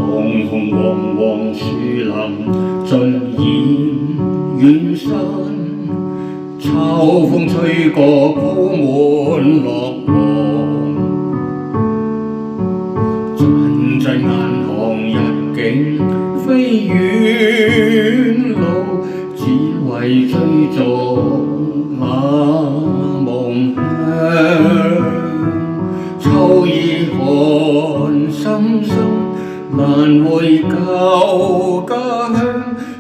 紅紅黃黃樹林盡染遠山，秋風吹過鋪滿落黃，陣陣眼看日景飛遠路，只為追逐那夢鄉。秋意寒深深，難回舊家鄉，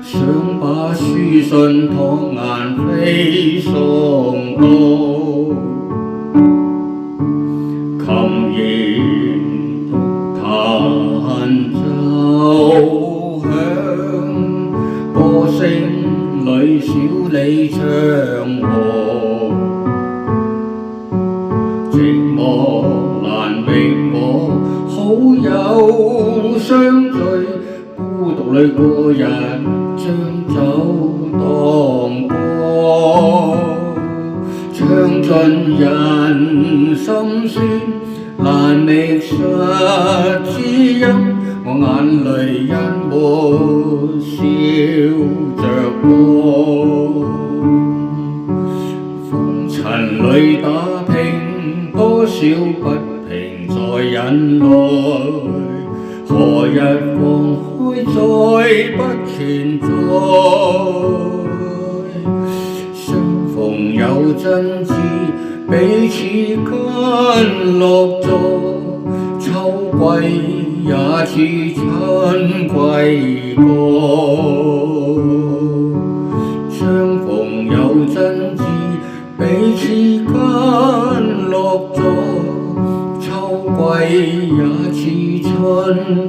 想把書信託雁飛送到。琴弦獨彈奏響，歌聲裏小李唱和，寂寞難覓我好友相聚，孤獨裏過日將酒當歌，唱盡人心酸，難覓實知音，我眼淚一抹笑着過，風塵裏打拼，多少不平在忍耐，何日放開再不存在，相逢有真摯，彼此間落座，秋季也似春季過，相逢有真摯，彼此間落座，秋季也似春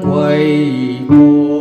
季過。